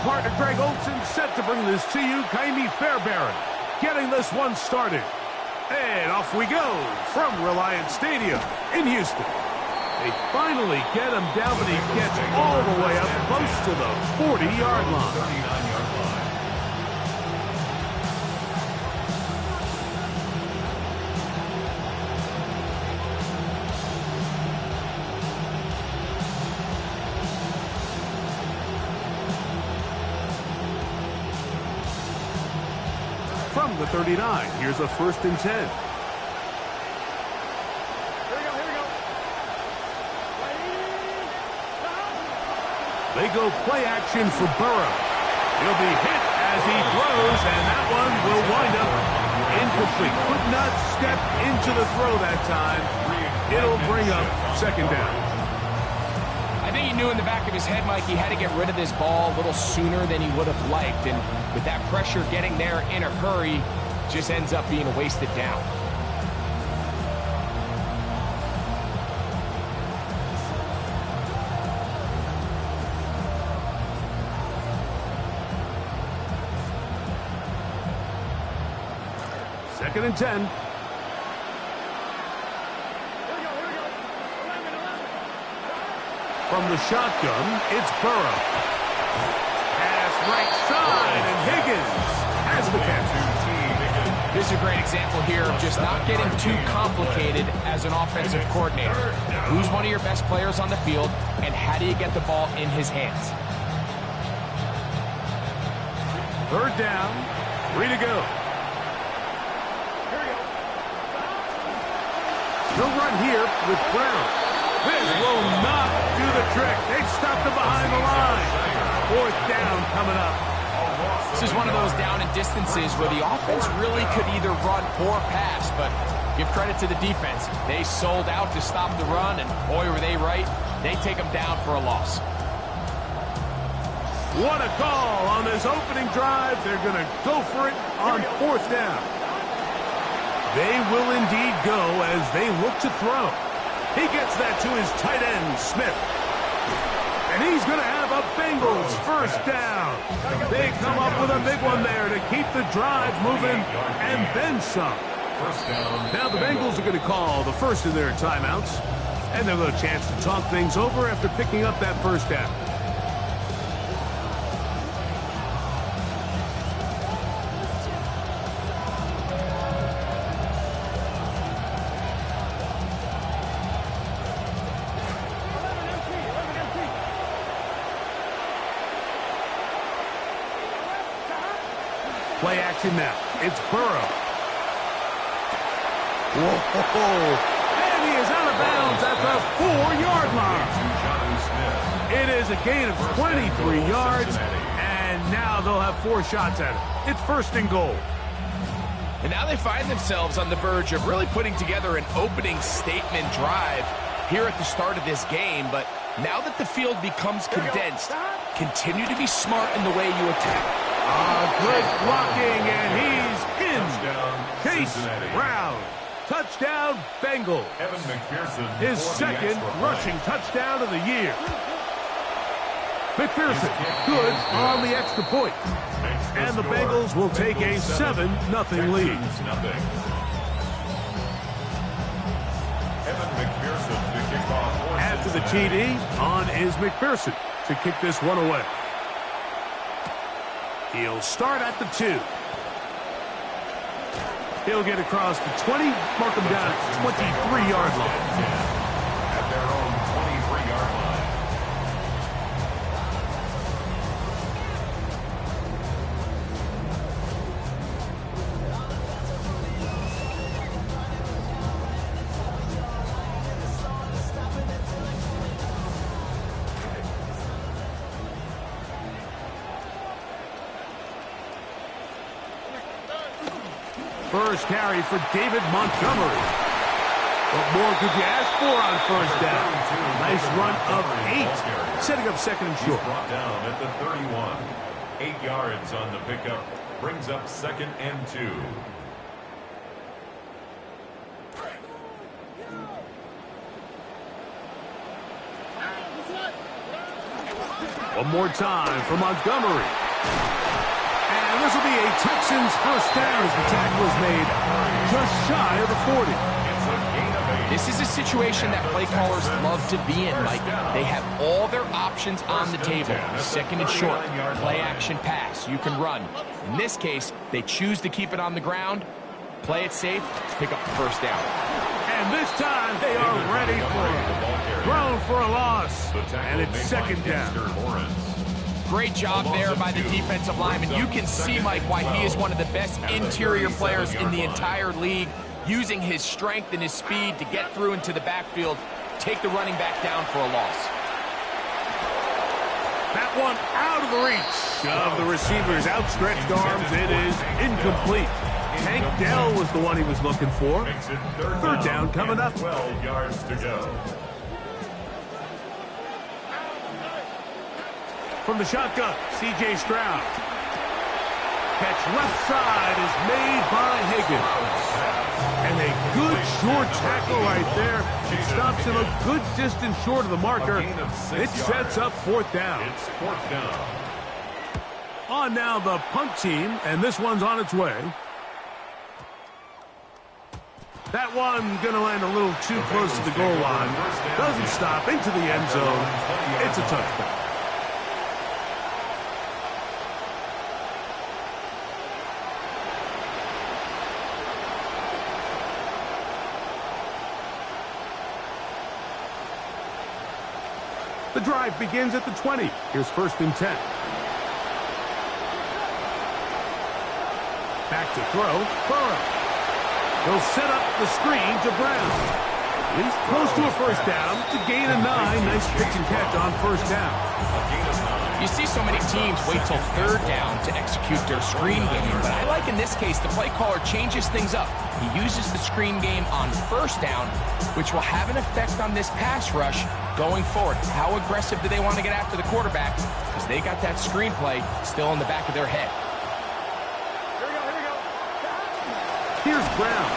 partner Greg Olson set to bring this to you. Kaimi Fairbairn getting this one started. And off we go from Reliance Stadium in Houston. They finally get him down, but he gets all the way up close to the 40-yard line. From the 39, here's a 1st and 10. Here we go. They go play action for Burrow. He'll be hit as he throws, and that one will wind up incomplete. Could not step into the throw that time. It'll bring up 2nd down. I think he knew in the back of his head, Mike, he had to get rid of this ball a little sooner than he would have liked. And with that pressure getting there in a hurry, just ends up being a wasted down. Second and 10. From the shotgun, it's Burrow. Pass right side, and Higgins has the catch. This is a great example here of just not getting too complicated as an offensive coordinator. Who's one of your best players on the field, and how do you get the ball in his hands? 3rd down, 3 to go. He'll run here with Brown. This will not do the trick. They stopped him behind the line. 4th down coming up. This is one of those down and distances where the offense really could either run or pass, but give credit to the defense. They sold out to stop the run, and boy, were they right. They take them down for a loss. What a call on this opening drive. They're going to go for it on 4th down. They will indeed go as they look to throw. He gets that to his tight end, Smith. And he's going to have a Bengals 1st down. They come up with a big one there to keep the drive moving and then some. Now the Bengals are going to call the first of their timeouts. And they'll have a chance to talk things over after picking up that 1st down. Play action now. It's Burrow. Whoa! And he is out of bounds at the 4-yard line. It is a gain of 23 yards, and now they'll have 4 shots at it. It's 1st and goal. And now they find themselves on the verge of really putting together an opening statement drive here at the start of this game. But now that the field becomes condensed, continue to be smart in the way you attack. Good blocking, and he's in. Chase Brown. Touchdown, Bengals. His 2nd rushing touchdown of the year. McPherson, good on the extra point. And the Bengals will take a 7-0 lead. After the TD, on is McPherson to kick this one away. He'll start at the 2. He'll get across the 20, mark him down at the 23-yard line. At their own 23-yard line. First carry for David Montgomery. What more could you ask for on 1st down? Nice run of 8, setting up 2nd and short. Brought down at the 31. 8 yards on the pickup, brings up 2nd and 2. One more time for Montgomery. And this will be a Texans first down as the tackle is made just shy of the 40. This is a situation that play callers love to be in, Mike. They have all their options on the table. Second and short, play action pass. You can run. In this case, they choose to keep it on the ground, play it safe, pick up the first down. And this time they are ready for it. Thrown for a loss. And it's second down. Great job there by the defensive lineman. You can see, Mike, why he is one of the best interior players in the entire league, using his strength and his speed to get through into the backfield, take the running back down for a loss. That one out of the reach of the receiver's outstretched arms. It is incomplete. Tank Dell was the one he was looking for. Third down coming up. 12 yards to go. From the shotgun, C.J. Stroud. Catch left side is made by Higgins. And a good short tackle right there. It stops him a good distance short of the marker. It sets up fourth down. It's fourth down. On now the punt team, and this one's on its way. That one going to land a little too close to the goal line. Doesn't stop into the end zone. It's a touchdown. The drive begins at the 20. Here's first and 10. Back to throw. Burrow. He'll set up the screen to Brown. He's close to a first down to gain a 9. Nice pitch and catch on first down. You see so many teams wait till third down to execute their screen game, but I like in this case the play caller changes things up. He uses the screen game on first down, which will have an effect on this pass rush going forward. How aggressive do they want to get after the quarterback? Because they got that screenplay still in the back of their head. Here's Brown.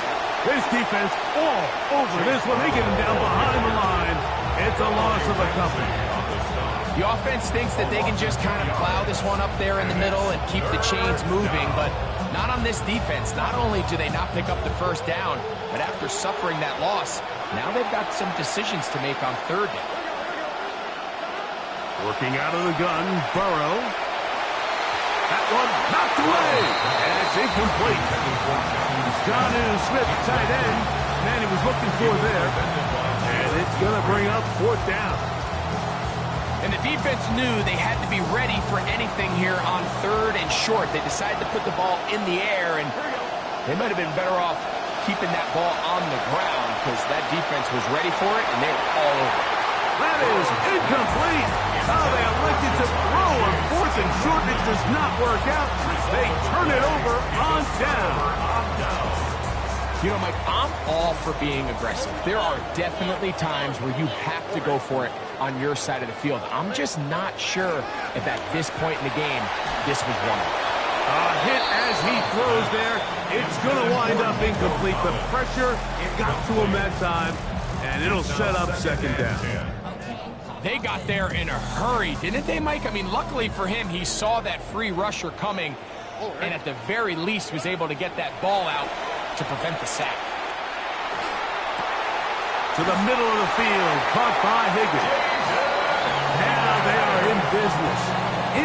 This defense all over this one. They get him down behind the line. It's a loss of a couple. The offense thinks that they can just kind of plow this one up there in the middle and keep the chains moving, but not on this defense. Not only do they not pick up the first down, but after suffering that loss, now they've got some decisions to make on third down. Working out of the gun, Burrow. That one knocked away, and it's incomplete. Jonnu Smith, tight end, man he was looking for there, and it's going to bring up fourth down. And the defense knew they had to be ready for anything here on third and short. They decided to put the ball in the air, and they might have been better off keeping that ball on the ground because that defense was ready for it, and they were all over it. That is incomplete. Oh, they elected to throw on fourth and short. It does not work out. They turn it over on down. You know, Mike, I'm all for being aggressive. There are definitely times where you have to go for it on your side of the field. I'm just not sure if at this point in the game, this was one of them. A hit as he throws there. It's going to wind up incomplete. The pressure got to him that time, and it'll set up second down. They got there in a hurry, didn't they, Mike? I mean, luckily for him, he saw that free rusher coming, and at the very least was able to get that ball out to prevent the sack. To the middle of the field, caught by Higgins. Now they are in business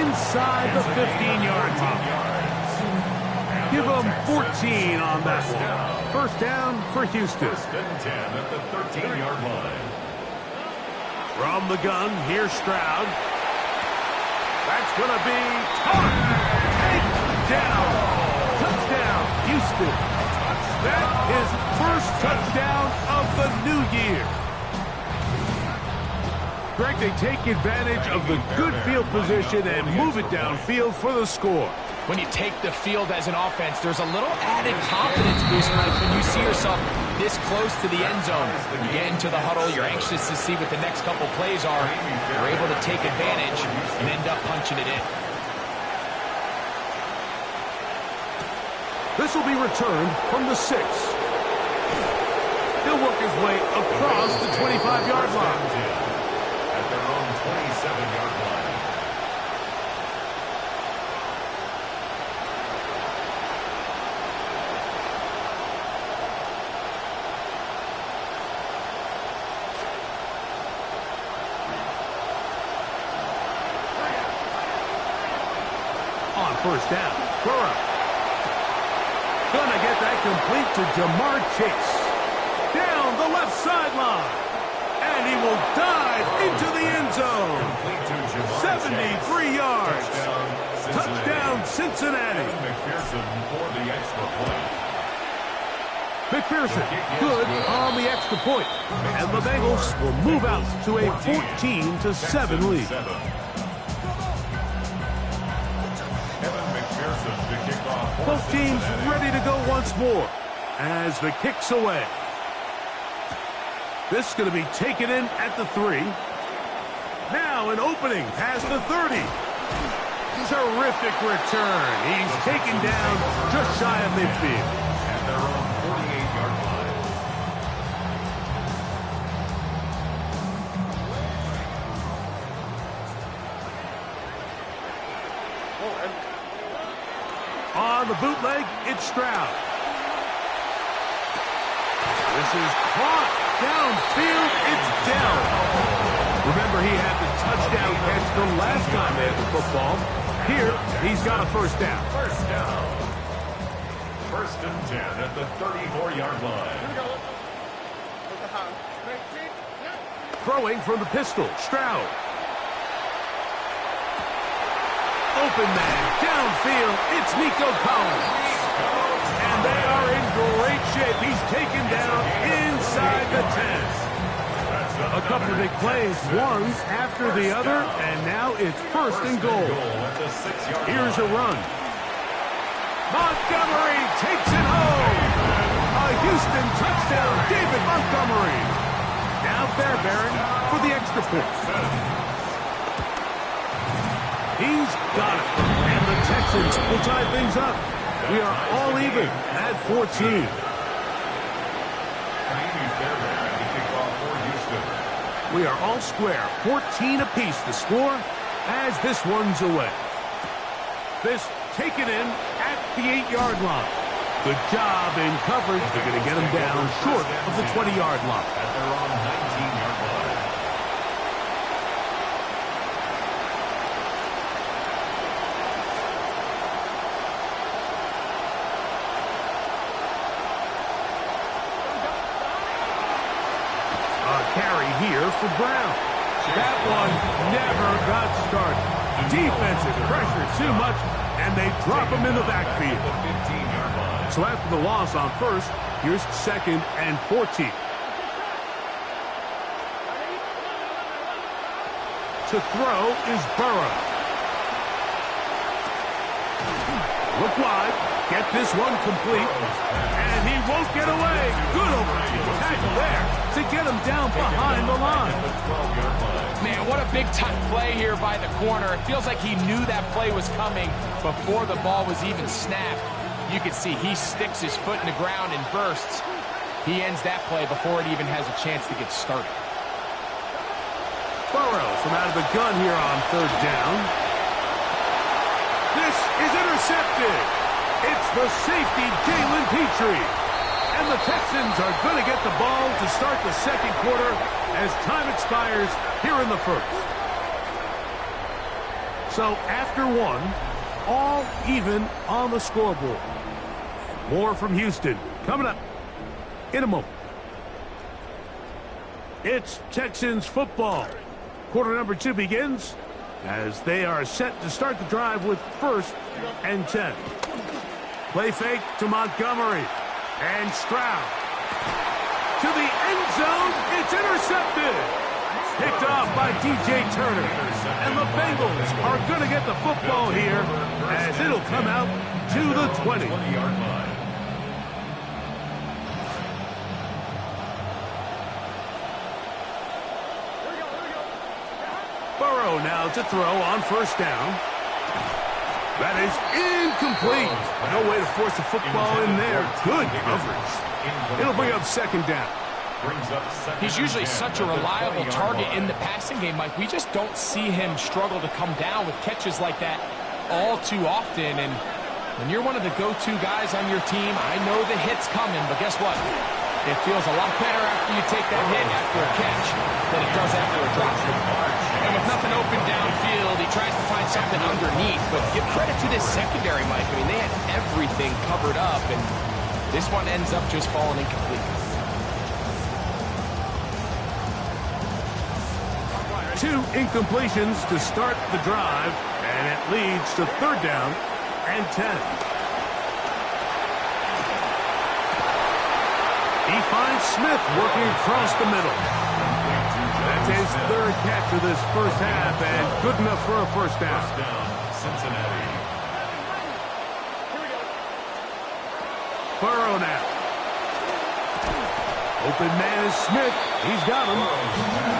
inside the 15-yard line. Give them 14 on that one. First down for Houston. First and 10 at the 13-yard line. From the gun, here's Stroud. That's going to be caught. Takedown. Touchdown, Houston. That is first touchdown of the new year. Greg, they take advantage of the good field position and move it downfield for the score. When you take the field as an offense, there's a little added confidence boost, Mike, when you see yourself this close to the end zone. You get into the huddle, you're anxious to see what the next couple plays are. You're able to take advantage and end up punching it in. This will be returned from the 6. He'll work his way across the 25-yard line. At their own 27-yard line. first down. Burrow. Gonna get that complete to Jamar Chase. Down the left sideline. And he will dive into the end zone. 73 yards. Touchdown, Cincinnati. McPherson for the extra point. McPherson, good on the extra point. And the Bengals will move out to a 14-7 lead. Both teams ready to go once more as the kick's away. This is going to be taken in at the 3. Now an opening past the 30. Terrific return. He's taken down just shy of midfield. At their own 48-yard line. On the bootleg, it's Stroud. This is caught. Downfield, it's down. Remember, he had the touchdown catch the last time they had the football. Here, he's got a first down. First down. 1st and 10 at the 34-yard line. Throwing from the pistol, Stroud. Open man, downfield, it's Nico Collins. And they are in great shape. He's taken down inside the 10. A couple of big plays, one after the other, and now it's 1st and goal. Here's a run. Montgomery takes it home. A Houston touchdown, David Montgomery. Now Fairbairn for the extra point. He's got it. And the Texans will tie things up. We are all even at 14. We are all square. 14 apiece the score as this one's away. This taken in at the 8-yard line. Good job in coverage. They're going to get him down short of the 20-yard line. At their own 19-yard line. Carry here for Brown. That one never got started. Defensive pressure too much, and they drop him in the backfield. So after the loss on 1st, here's 2nd and 14. To throw is Burrow. Look wide. Get this one complete. And he won't get away. Good tackle there to get him down behind the line. Man, what a big-time play here by the corner. It feels like he knew that play was coming before the ball was even snapped. You can see he sticks his foot in the ground and bursts. He ends that play before it even has a chance to get started. Burrow from out of the gun here on 3rd down. This is intercepted. It's the safety, Jalen Petrie. And the Texans are going to get the ball to start the 2nd quarter as time expires here in the 1st. So after 1, all even on the scoreboard. More from Houston coming up in a moment. It's Texans football. Quarter number 2 begins as they are set to start the drive with 1st and 10. Play fake to Montgomery. And Stroud. To the end zone. It's intercepted. Picked off by DJ Turner. And the Bengals are going to get the football here as it'll come out to the 20. Burrow now to throw on 1st down. That is incomplete. No way to force the football in there. Good coverage. It'll bring up 2nd down. He's usually such a reliable target in the passing game, Mike. We just don't see him struggle to come down with catches like that all too often. And when you're one of the go-to guys on your team, I know the hit's coming, but guess what? It feels a lot better after you take that hit after a catch than it does after a drop. And with nothing open downfield, he tries to find something underneath, but give credit to this secondary, Mike. I mean, they had everything covered up, and this one ends up just falling incomplete. 2 incompletions to start the drive, and it leads to 3rd down and 10. He finds Smith working across the middle. That's his 3rd catch of this first half, and good enough for a first down. First down, Cincinnati. Burrow now. Open man is Smith. He's got him.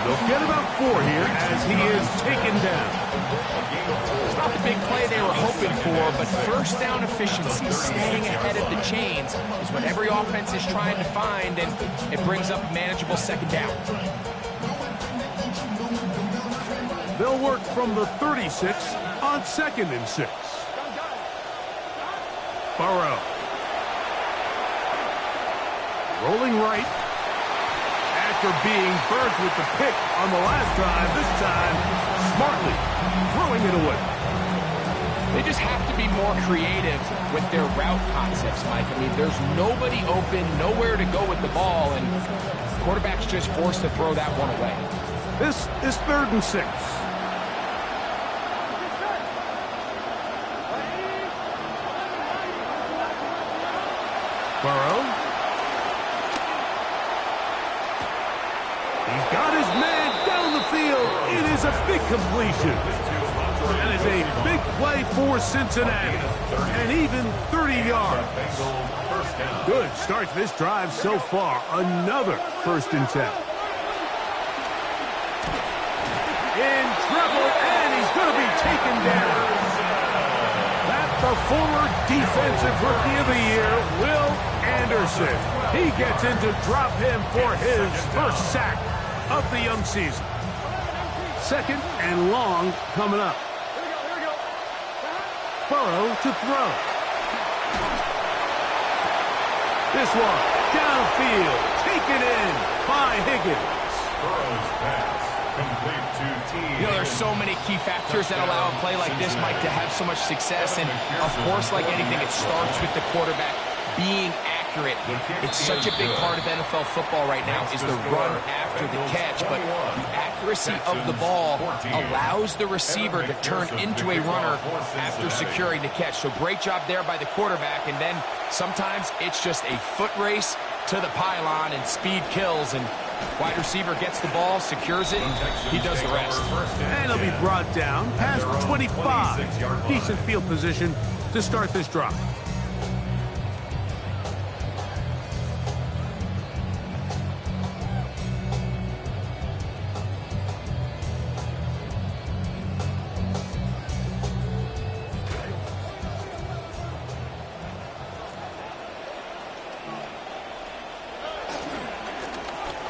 They'll get about 4 here as he is taken down. It's not the big play they were hoping for, but first down efficiency, staying ahead of the chains, is what every offense is trying to find, and it brings up a manageable 2nd down. They'll work from the 36 on 2nd and 6. Burrow. Rolling right. After being burnt with the pick on the last drive, this time smartly throwing it away. They just have to be more creative with their route concepts, Mike. I mean, there's nobody open, nowhere to go with the ball, and the quarterback's just forced to throw that one away. This is 3rd and 6. Burrow. He's got his man down the field. It is a big completion. That is a big play for Cincinnati. And even 30 yards. Good start to this drive so far. Another 1st and 10. In trouble, and he's going to be taken down. That's the former defensive rookie of the year, Will Anderson. He gets in to drop him for his first sack of the young season. 2nd and long coming up. Burrow to throw. This one downfield, taken in by Higgins. Burrow's pass complete to T. You know, there's so many key factors that allow a play like this, Mike, to have so much success. And, of course, like anything, it starts with the quarterback being accurate. It's such a big part of NFL football right now is the run after the catch. But the accuracy of the ball allows the receiver to turn into a runner after securing the catch. So great job there by the quarterback. And then sometimes it's just a foot race to the pylon, and speed kills. And wide receiver gets the ball, secures it, he does the rest. And he'll be brought down past 25. Decent field position to start this drive.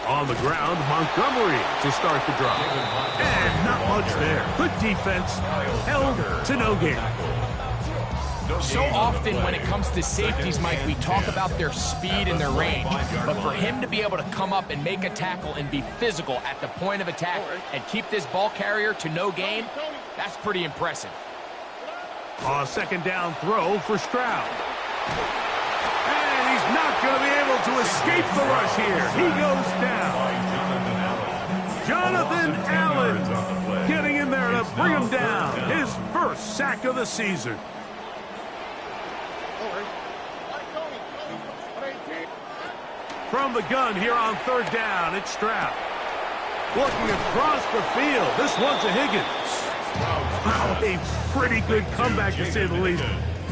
On the ground, Montgomery to start the drive. And not much there. Good defense, held to no gain. So often when it comes to safeties, Mike, we talk about their speed and their range. But for him to be able to come up and make a tackle and be physical at the point of attack and keep this ball carrier to no gain, that's pretty impressive. A 2nd down throw for Stroud. And he's not going to be able to escape the rush here. He goes down. Jonathan Allen getting in there to bring him down. His first sack of the season. From the gun here on 3rd down, it's Stroud. Working across the field. This one's a Higgins. Wow, a pretty good comeback to say the least.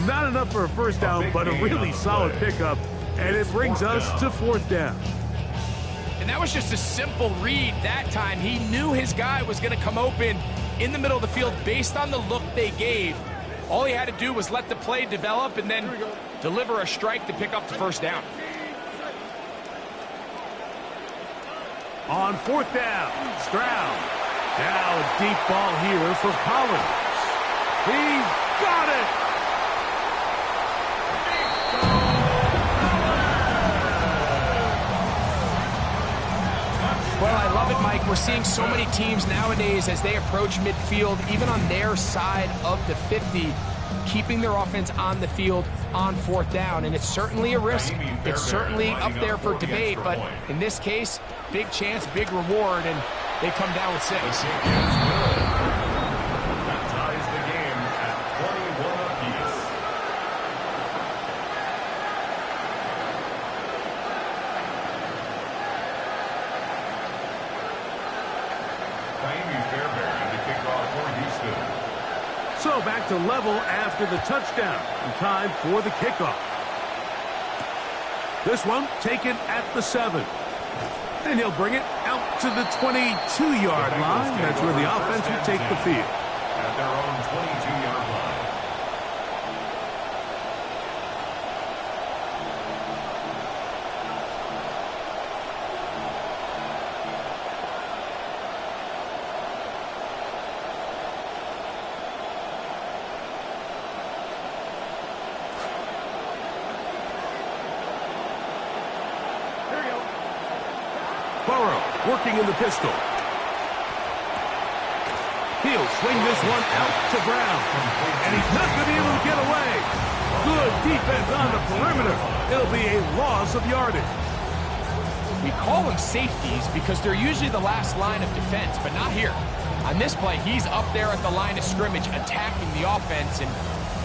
Not enough for a first down, but a really solid pickup. And it brings us to 4th down. And that was just a simple read that time. He knew his guy was going to come open in the middle of the field based on the look they gave. All he had to do was let the play develop and then deliver a strike to pick up the first down. On 4th down, Stroud. Now a deep ball here for Collins. He's got it. Well, I love it, Mike. We're seeing so many teams nowadays as they approach midfield, even on their side of the 50, keeping their offense on the field on 4th down. And it's certainly a risk. It's certainly up there for debate. But in this case, big chance, big reward, and they come down with 6. That ties the game at 21 apiece. Fairbairn to kick off for Houston. So back to level after the touchdown. And time for the kickoff. This one taken at the 7. And he'll bring it out to the 22-yard line. That's where the offense will take the field. At their own 22-yard line. Burrow working in the pistol. He'll swing this one out to Brown. And he's not going to be able to get away. Good defense on the perimeter. It'll be a loss of yardage. We call them safeties because they're usually the last line of defense, but not here. On this play, he's up there at the line of scrimmage attacking the offense, and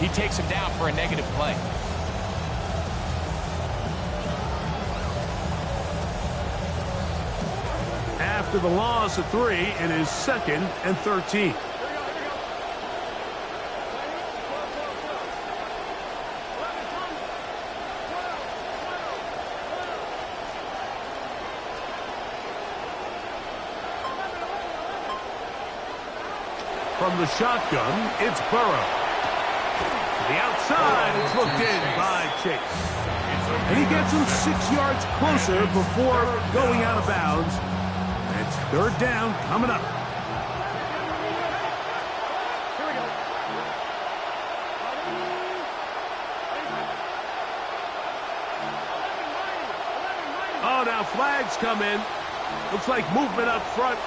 he takes him down for a negative play. After the loss of 3, it is 2nd and 13. From the shotgun, it's Burrow. To the outside, it's looked in by Chase. And he gets him 6 yards closer before going out of bounds. It's 3rd down coming up. Oh, now flags come in. Looks like movement up front.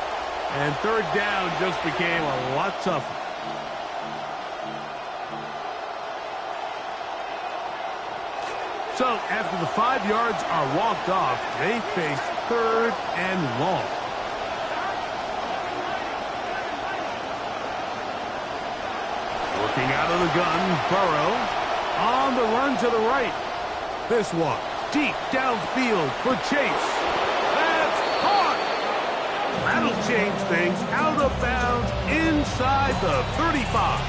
And 3rd down just became a lot tougher. So after the 5 yards are walked off, they face 3rd and long. Working out of the gun, Burrow on the run to the right. This one deep downfield for Chase. That's caught. That'll change things. Out of bounds inside the 35.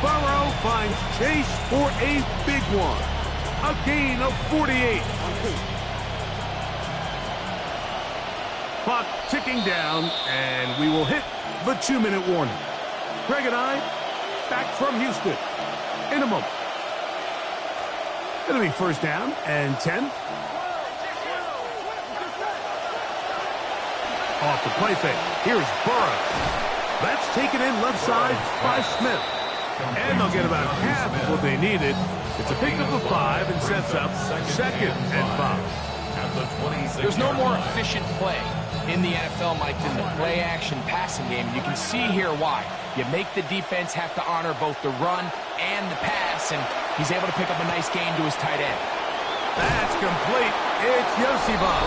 Burrow finds Chase for a big one. A gain of 48. Clock ticking down, and we will hit the 2-minute warning. Greg and I back from Houston in a moment. It'll be 1st down and 10. Off the play fake. Here's Burrow. That's taken in left side by Smith. And they'll get about half of what they needed. It's a pickup of 5 and sets up 2nd and 5. There's no more efficient play in the NFL, Mike, than the play-action passing game. You can see here why. You make the defense have to honor both the run and the pass, and he's able to pick up a nice gain to his tight end. That's complete. It's Yosibov.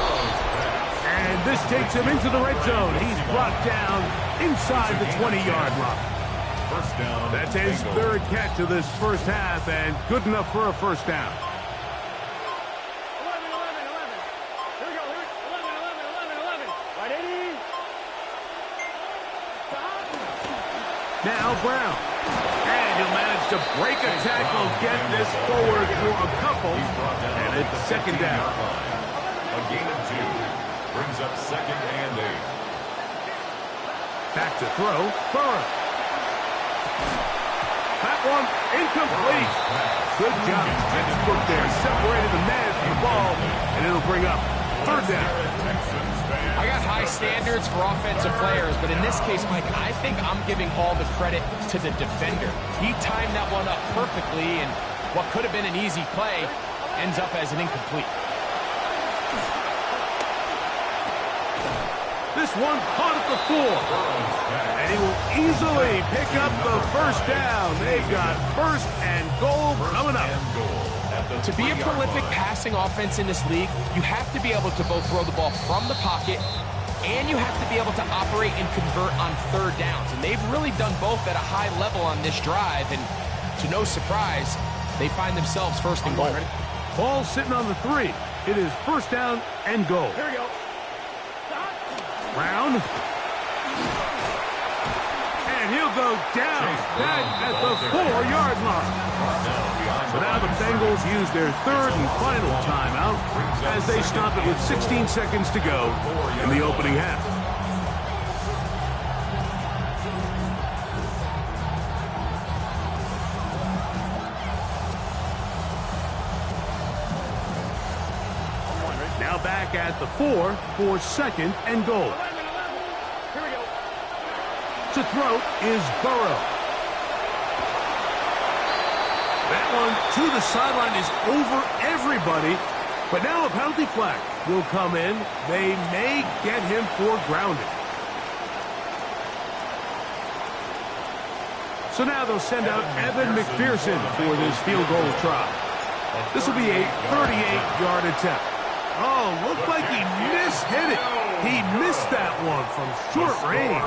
And this takes him into the red zone. He's brought down inside the 20-yard line. First down. That's his 3rd catch of this first half, and good enough for a 1st down. Now Brown. And he'll manage to break a tackle, get this forward for a couple, and it's 2nd down. A gain of 2. Brings up 2nd and 8. Back to throw. Burrow. That one incomplete. Good job. Pittsburgh there separated the man from the ball, and it'll bring up 3rd down. I got high standards for offensive players, but in this case, Mike, I think I'm giving all the credit to the defender. He timed that one up perfectly, and what could have been an easy play ends up as an incomplete. one caught at the 4. And he will easily pick up the first down. They've got first and goal coming up. To be a prolific passing offense in this league, you have to be able to both throw the ball from the pocket and you have to be able to operate and convert on third downs. And they've really done both at a high level on this drive. And to no surprise, they find themselves first and goal. Ball sitting on the 3. It is first down and goal. Here we go. Brown. And he'll go down back at the 4-yard line. So now the Bengals use their third and final timeout as they stop it with 16 seconds to go in the opening half. Now back at the 4 for second and goal. Here we go. To throw is Burrow. That one to the sideline is over everybody. But now a penalty flag will come in. They may get him for grounding. So now they'll send out Evan McPherson for this field goal try. This will be a 38-yard attempt. Oh, looked like he mishit it. He missed that one from short range.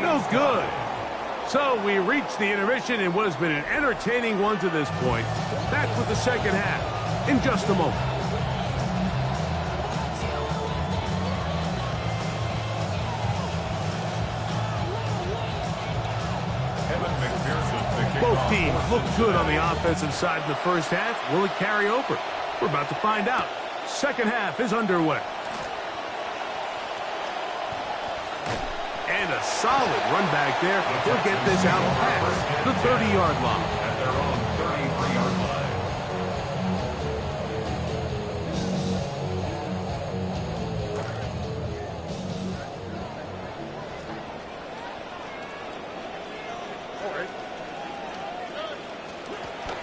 No good. So we reach the intermission in what has been an entertaining one to this point. Back with the second half in just a moment. Both teams look good on the offensive side in the first half. Will it carry over? We're about to find out. Second half is underway. And a solid run back there. He'll get this out past the 30-yard line. At their own 33-yard line.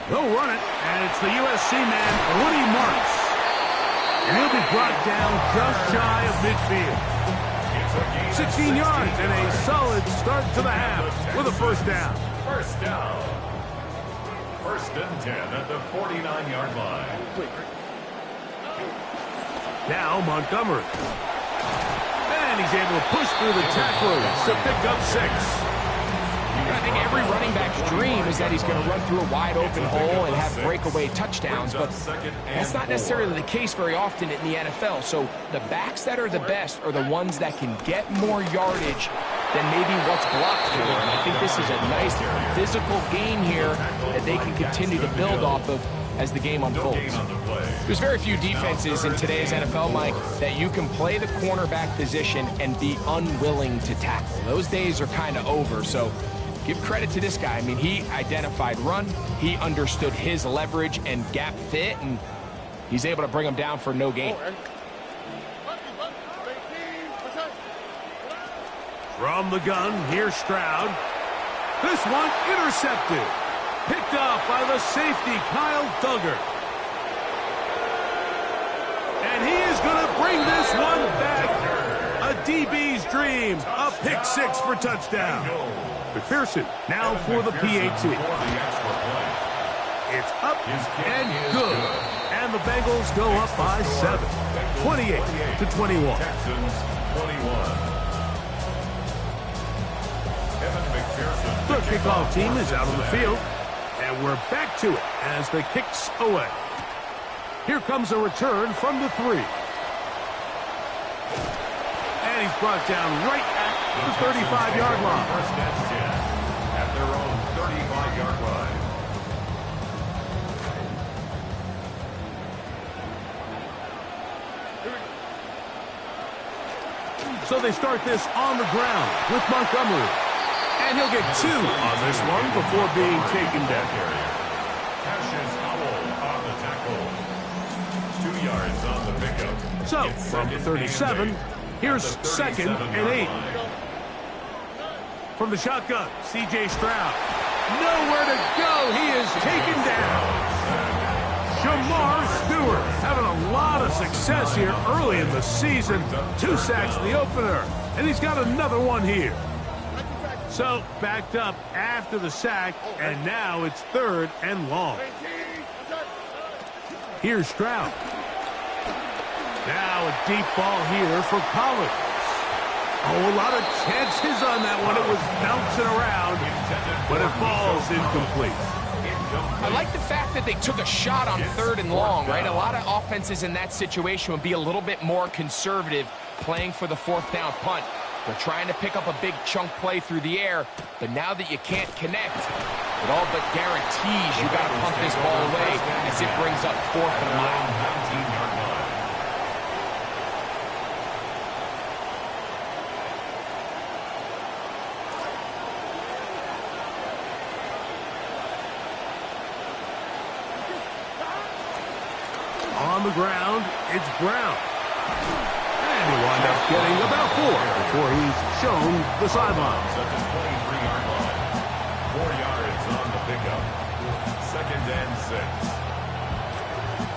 They'll run it, and it's the USC man, Woody Marks. And he'll be brought down just shy of midfield. 16 yards and a solid start to the half with a first down. First down. First and 10 at the 49-yard line. Now Montgomery. And he's able to push through the tacklers to pick up 6. I think every running back's dream is that he's going to run through a wide-open hole and have breakaway touchdowns, but that's not necessarily the case very often in the NFL. So the backs that are the best are the ones that can get more yardage than maybe what's blocked for. And I think this is a nice physical game here that they can continue to build off of as the game unfolds. There's very few defenses in today's NFL, Mike, that you can play the cornerback position and be unwilling to tackle. Those days are kind of over, so give credit to this guy. I mean, he identified run, he understood his leverage and gap fit, and he's able to bring him down for no gain. From the gun, here's Stroud. This one intercepted. Picked up by the safety, Kyle Duggar. And he is going to bring this one back. A DB's dream. A pick 6 for touchdown. McPherson now for the PAT. It's up and good. And the Bengals go up by 7. 28-21. Texans 21. The kickoff team is out on the field. And we're back to it as the kick's away. Here comes a return from the 3. And he's brought down right at the 35-yard line. First and 10 at their own 35-yard line. So they start this on the ground with Montgomery. And he'll get 2 on this one before being taken down. Cassius Howell on the tackle. 2 yards on the pickup. So, from the 37, here's second and 8. From the shotgun, C.J. Stroud. Nowhere to go. He is taken down. Jamar Stewart having a lot of success here early in the season. 2 sacks in the opener. And he's got another one here. So backed up after the sack, and now it's 3rd and long. Here's Stroud. Now a deep ball here for Collins. Oh, a lot of chances on that one. It was bouncing around, but it falls incomplete. I like the fact that they took a shot on 3rd and long, right? A lot of offenses in that situation would be a little bit more conservative playing for the 4th down punt. They're trying to pick up a big chunk play through the air, but now that you can't connect, it all but guarantees you got to punt this ball away as it brings up 4th and a mile. 19-yard line. On the ground, it's Brown. And he wound up getting about 4 before he's shown the sidelines. At the 23-yard line. 4 yards on the pickup. 2nd and 6.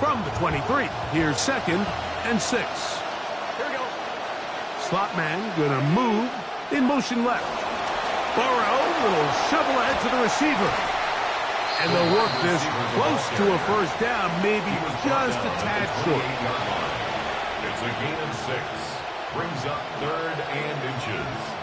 From the 23, here's 2nd and 6. Here we go. Slot man gonna move in motion left. Burrow will shovel ahead to the receiver. And they'll work this close to a 1st down, maybe just a tad short. It's a gain of 6. Brings up 3rd and inches.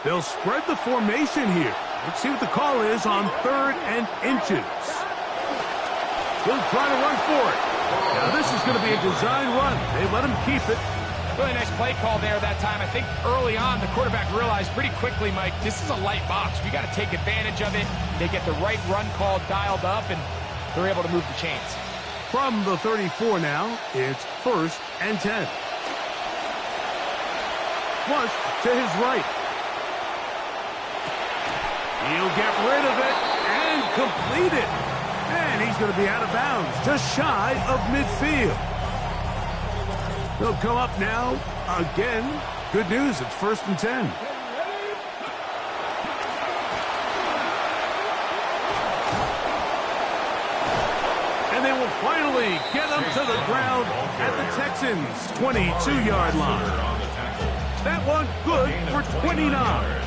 They'll spread the formation here. Let's see what the call is on 3rd and inches. He'll try to run for it. Now this is going to be a design run. They let him keep it. Really nice play call there that time. I think early on the quarterback realized pretty quickly, Mike, this is a light box. We got to take advantage of it. They get the right run call dialed up, and they're able to move the chains. From the 34 now, it's 1st and 10. Flush to his right. He'll get rid of it and complete it. And he's going to be out of bounds, just shy of midfield. They'll come up now again. Good news, it's 1st and 10. And they will finally get him to the ground at the Texans' 22-yard line. That one good for 29.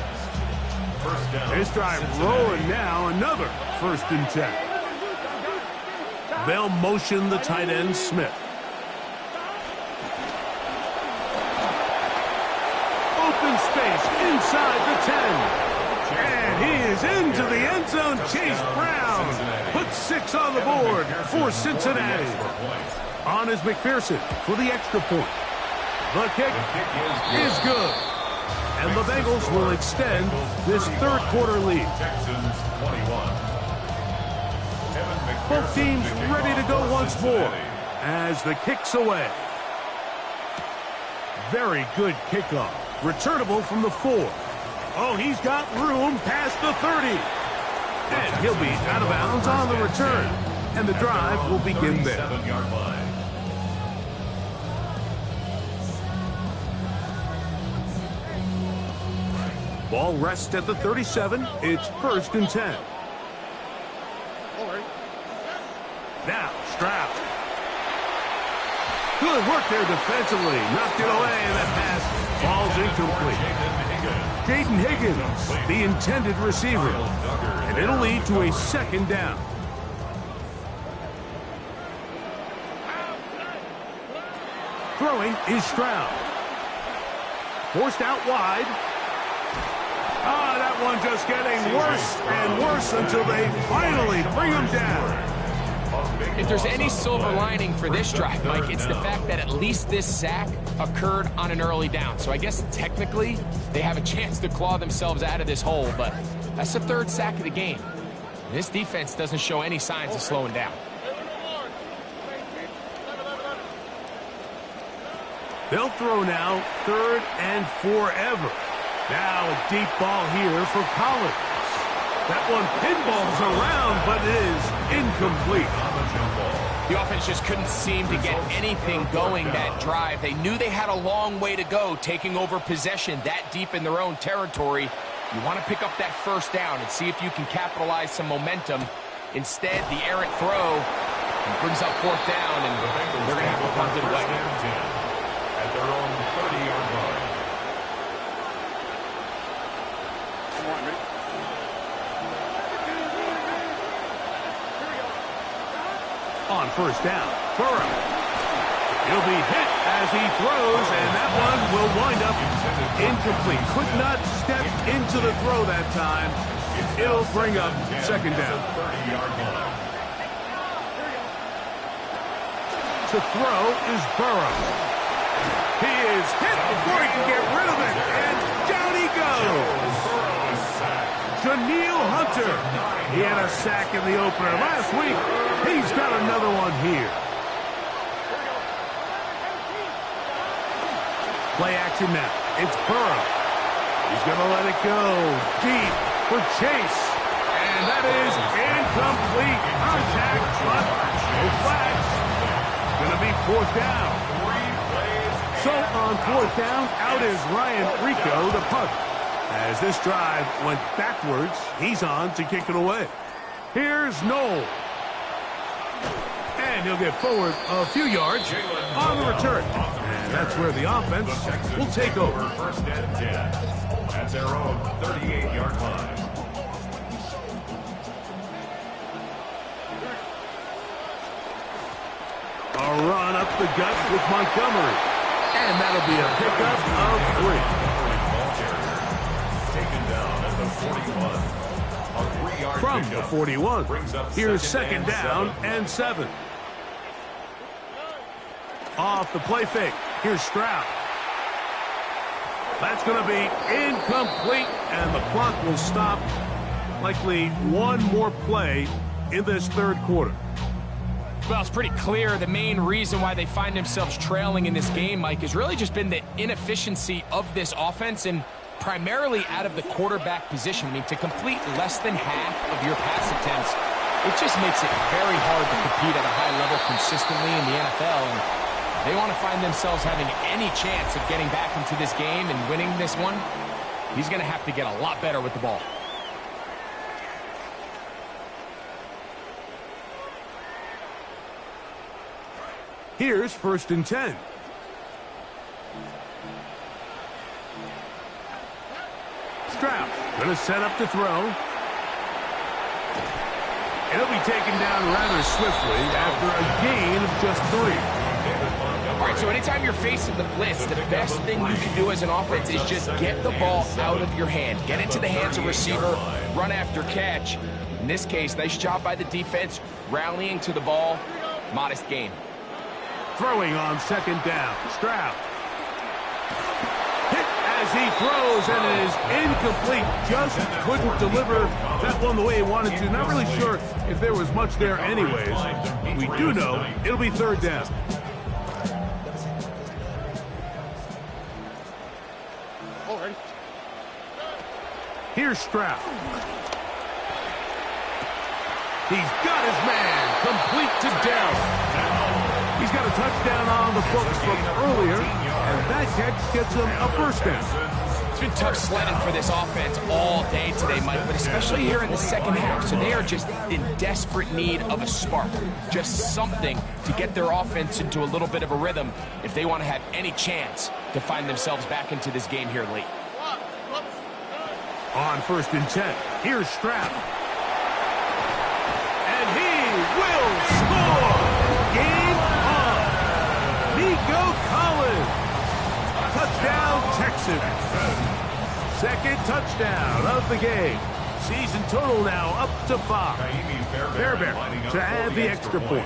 This drive rolling now, another 1st and 10. They'll motion the tight end, Smith. Open space inside the 10. And he is into the end zone. Chase Brown puts 6 on the board for Cincinnati. On is McPherson for the extra point. The kick is good. And the Bengals will extend this 3rd quarter lead. Texans 21. Both teams ready to go once more as the kick's away. Very good kickoff. Returnable from the 4. Oh, he's got room past the 30. And he'll be out of bounds on the return. And the drive will begin there. 37-yard line. Ball rests at the 37. It's 1st and 10. Now, Stroud. Good work there defensively. Knocked it away, and that pass falls incomplete. Jaden Higgins, the intended receiver. And it'll lead to a 2nd down. Throwing is Stroud. Forced out wide. Ah, that one just getting worse and worse until they finally bring him down. If there's any silver lining for this drive, Mike, it's the fact that at least this sack occurred on an early down. So I guess technically they have a chance to claw themselves out of this hole, but that's the 3rd sack of the game. This defense doesn't show any signs of slowing down. They'll throw now 3rd and forever. Now a deep ball here for Collins. That one pinballs around, but is incomplete. The offense just couldn't seem to get anything going that drive. They knew they had a long way to go, taking over possession that deep in their own territory. You want to pick up that first down and see if you can capitalize some momentum. Instead, the errant throw brings up fourth down, and they're going to have to punt it away. At their own 30-yard line. On first down, Burrow. He'll be hit as he throws, and that one will wind up incomplete. Could not step into the throw that time. It'll bring up second down. To throw is Burrow. He is hit before he can get rid of it, and down he goes. Danielle Hunter. He had a sack in the opener last week. He's got another one here. Play action now. It's Burrow. He's going to let it go deep for Chase. And that is incomplete. Contact, but no flags. It's going to be fourth down. So on fourth down, out is Ryan Rico, the punt. As this drive went backwards, he's on to kick it away. Here's Noel. And he'll get forward a few yards on the return. And that's where the offense will take over. First and 10 at their own 38-yard line. A run up the gut with Montgomery. And that'll be a pickup of 3. Taken down at the 41. A 3-yard From pickup. the 41, Brings up here's second second down and and 7. Off the play fake, here's Stroud. That's going to be incomplete, and the clock will stop. Likely one more play in this third quarter. Well, it's pretty clear the main reason why they find themselves trailing in this game, Mike, has really just been the inefficiency of this offense and primarily out of the quarterback position. I mean, to complete less than half of your pass attempts, it just makes it very hard to compete at a high level consistently in the NFL. And they want to find themselves having any chance of getting back into this game and winning this one. He's going to have to get a lot better with the ball. Here's first and 10. Stroud going to set up to throw. It'll be taken down rather swiftly after a gain of just 3. All right, so anytime you're facing the blitz, the best thing you can do as an offense is just get the ball out of your hand. Get into the hands of receiver, run after catch. In this case, nice job by the defense, rallying to the ball. Modest gain. Throwing on second down, Stroud. Hit as he throws, and it is incomplete. Just couldn't deliver that one the way he wanted to. Not really sure if there was much there anyways. We do know it'll be third down. Here's Stroud. He's got his man complete to Dell. He's got a touchdown on the books from earlier, and that catch gets him a first down. It's been tough sledding for this offense all day today, Mike, but especially here in the second half. So they are just in desperate need of a spark, just something to get their offense into a little bit of a rhythm if they want to have any chance to find themselves back into this game here late. On first and 10, here's Stroud. And he will score! Game on! Nico Collins! Touchdown, Texans! Second touchdown of the game. Season total now up to 5. Fairbairn to add the extra point.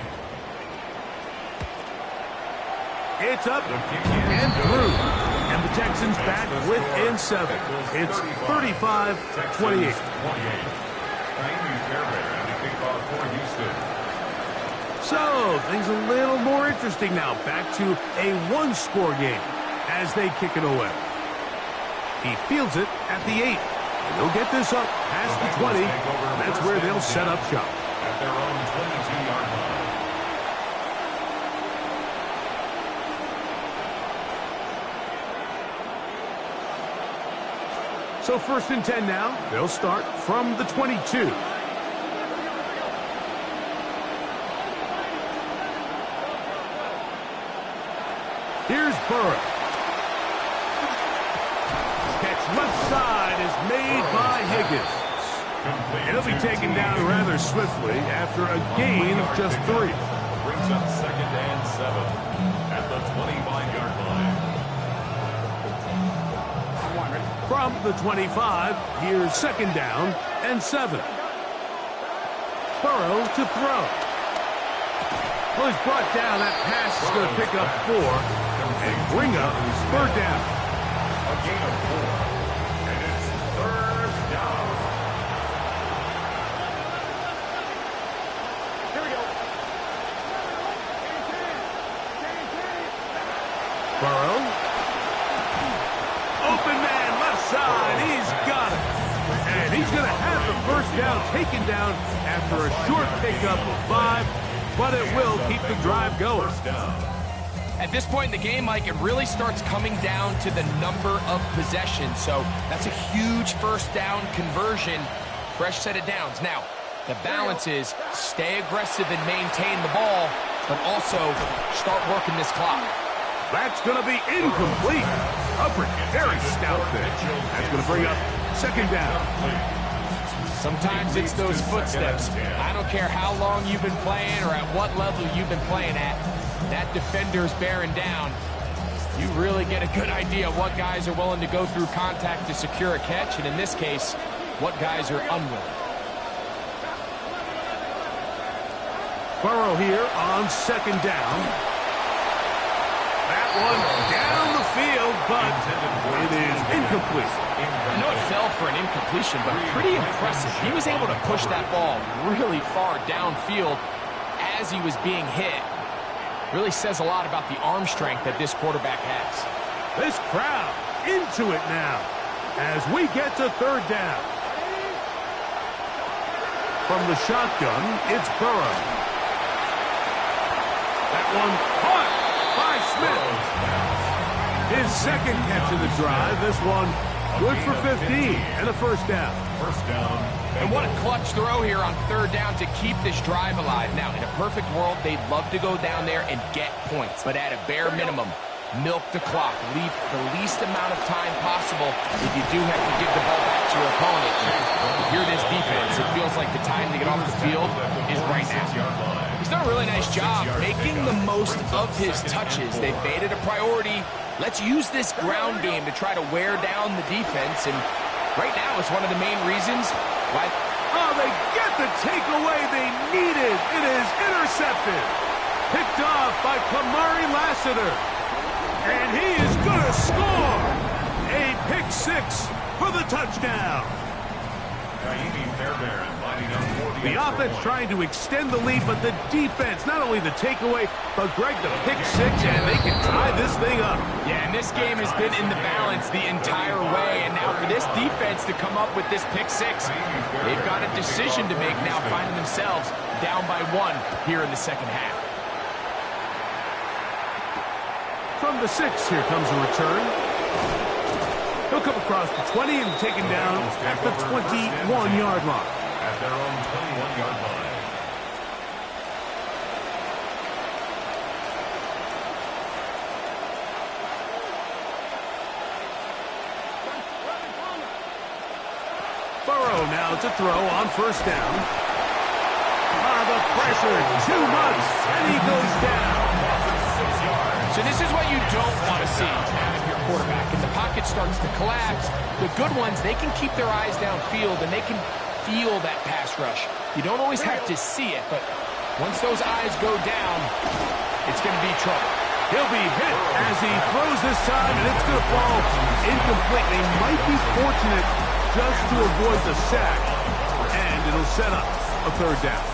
It's up and through. And the Texans back within 7. It's 35-28. So, things a little more interesting now. Back to a one-score game as they kick it away. He fields it at the 8. And they'll get this up past the 20. That's where they'll set up shop. At their own 22-yard line. So 1st and 10 now. They'll start from the 22. Here's Burrow. Catch left side is made by Higgins. He'll be taken down rather swiftly after a gain of just 3. Brings up 2nd and 7 at the 25-yard line. From the 25, here's 2nd down and 7. Burrow to throw. Well, he's brought down. That pass is going to pick up 4 and bring up 3rd down. A gain of 4, and it's 3rd down. Here we go. Burrow. Open man, left side. He's got it. And he's going to have the 1st down taken down after a short pickup of 5, but it will keep the drive going. First down. At this point in the game, Mike, it really starts coming down to the number of possessions. So that's a huge 1st down conversion. Fresh set of downs. Now, the balance is stay aggressive and maintain the ball, but also start working this clock. That's going to be incomplete. Hubbard, very stout there. That's going to bring up 2nd down. Sometimes it's those footsteps. I don't care how long you've been playing or at what level you've been playing at. That defender's bearing down. You really get a good idea of what guys are willing to go through contact to secure a catch, and in this case, what guys are unwilling. Burrow here on 2nd down. That one down the field, but it is incomplete. I know it fell for an incompletion, but pretty impressive. He was able to push that ball really far downfield as he was being hit. Really says a lot about the arm strength that this quarterback has. This crowd into it now as we get to 3rd down. From the shotgun, it's Burrow. That one caught by Smith. His 2nd catch of the drive. This one good for 15 and a 1st down. First down. And what a clutch throw here on 3rd down to keep this drive alive. Now, in a perfect world, they'd love to go down there and get points. But at a bare minimum, milk the clock. Leave the least amount of time possible if you do have to give the ball back to your opponent. Here it is defense. It feels like the time to get off the field is right now. He's done a really nice job making the most of his touches. They've made it a priority. Let's use this ground game to try to wear down the defense. And right now, it's one of the main reasons why. Oh, they get the takeaway they needed. It is intercepted. Picked off by Kamari Lassiter. And he is going to score. A pick 6 for the touchdown. The offense trying to extend the lead, but the defense, not only the takeaway, but Greg, the pick 6, and they can tie this thing up. Yeah, and this game has been in the balance the entire way, and now for this defense to come up with this pick 6, they've got a decision to make now, finding themselves down by 1 here in the 2nd half. From the 6, here comes a return. He'll come across the 20 and taken down at the 21-yard line. At their own 21-yard line. Burrow now to throw on 1st down. The pressure, too much, and he goes down. So this is what you don't want to see out of your quarterback. And the pocket starts to collapse. The good ones, they can keep their eyes downfield, and they can feel that pass rush. You don't always have to see it, but once those eyes go down, it's going to be trouble. He'll be hit as he throws this time, and it's going to fall incomplete. They might be fortunate just to avoid the sack, and it'll set up a 3rd down.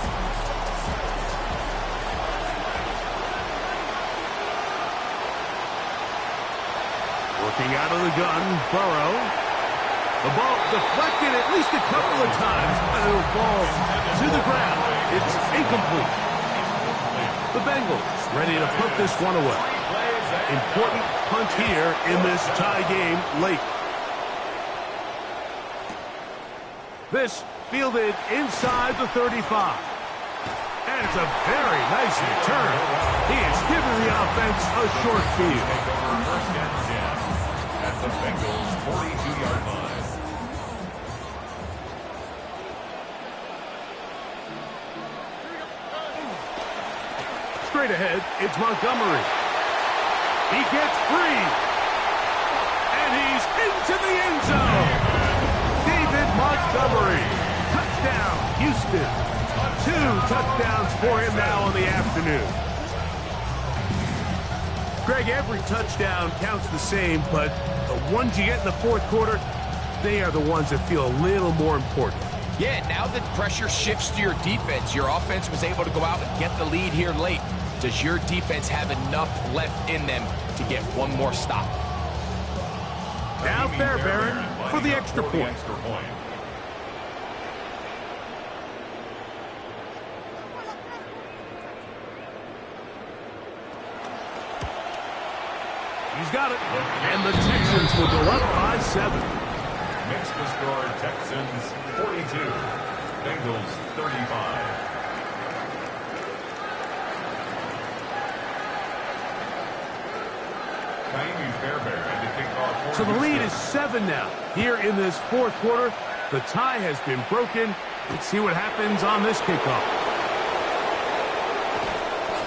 Working out of the gun, Burrow. The ball deflected at least a couple of times, but it'll fall to the ground. It's incomplete. The Bengals ready to put this one away. Important punt here in this tie game late. This fielded inside the 35. And it's a very nice return. He is giving the offense a short field. Take over first and 10 at the Bengals' 42-yard line. Straight ahead, it's Montgomery. He gets free. And he's into the end zone. David Montgomery. Touchdown, Houston. 2 touchdowns for him now in the afternoon. Greg, every touchdown counts the same, but the ones you get in the fourth quarter, they are the ones that feel a little more important. Yeah, now that pressure shifts to your defense, your offense was able to go out and get the lead here late. Does your defense have enough left in them to get one more stop? Now Fairbairn for the extra point. He's got it. And the Texans will go up by 7. Makes the score Texans 42, Bengals 35. So the lead is 7 now. Here in this fourth quarter, the tie has been broken. Let's see what happens on this kickoff.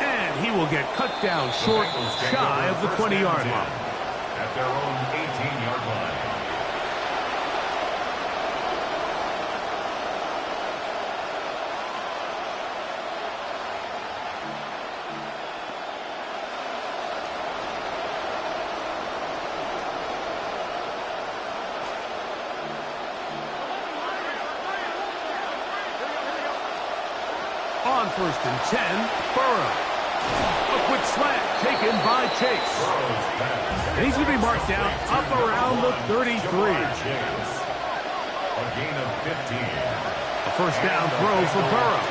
And he will get cut down short, shy of the 20-yard line. At their own 18-yard line. On first and 10, Burrow. A quick slant taken by Chase. And he's going to be marked down up around the 33. A gain of 15. A first down throw for Burrow.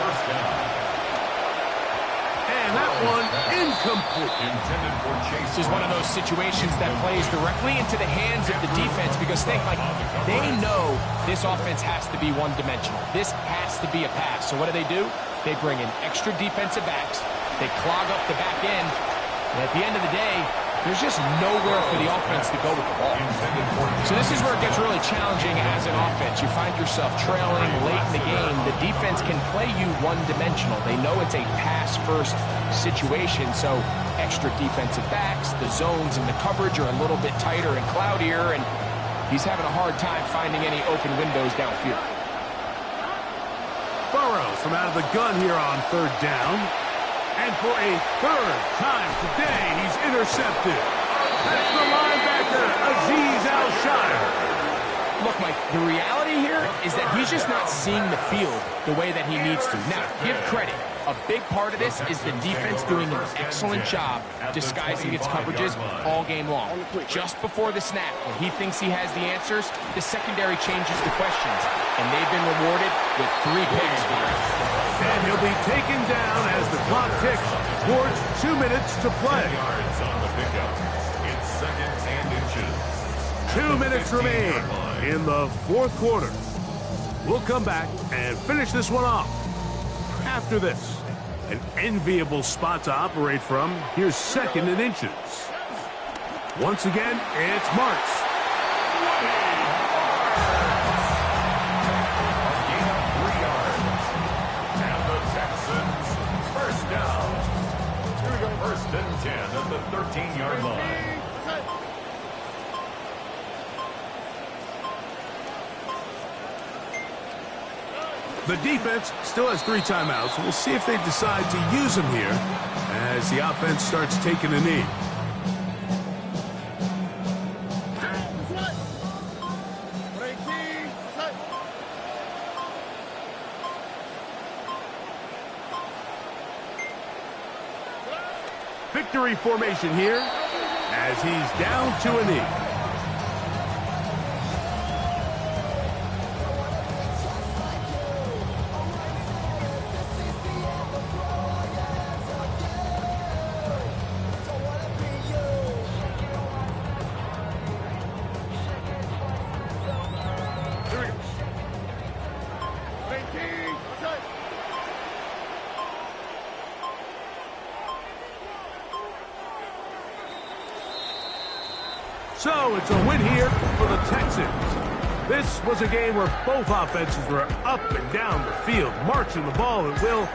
And that one incomplete. Intended for Chase. This is one of those situations that plays directly into the hands of the defense because they know this offense has to be one-dimensional. This has to be a pass. So what do? They bring in extra defensive backs. They clog up the back end. And at the end of the day, there's just nowhere for the offense to go with the ball. So this is where it gets really challenging as an offense. You find yourself trailing late in the game. The defense can play you one-dimensional. They know it's a pass-first situation, so extra defensive backs, the zones and the coverage are a little bit tighter and cloudier, and he's having a hard time finding any open windows downfield. Burrow from out of the gun here on third down. And for a third time today, he's intercepted. That's the linebacker, Azeez Al-Shire. Look, Mike, the reality here is that he's just not seeing the field the way that he needs to. Now, give credit. A big part of this is the defense doing an excellent job disguising its coverages all game long. Just before the snap, when he thinks he has the answers, the secondary changes the questions, and they've been rewarded with 3 picks for that. And he'll be taken down as the clock ticks towards 2 minutes to play. Yards on the pickup. It's seconds and inches. 2 minutes remain in the fourth quarter. We'll come back and finish this one off. After this, an enviable spot to operate from. Here's second and inches. Once again, it's Martz. A gain of 3 yards. And the Texans, first down. First and 10 at the 13-yard line. The defense still has 3 timeouts. We'll see if they decide to use them here as the offense starts taking a knee. Victory formation here as he's down to a knee. So it's a win here for the Texans. This was a game where both offenses were up and down the field, marching the ball at will.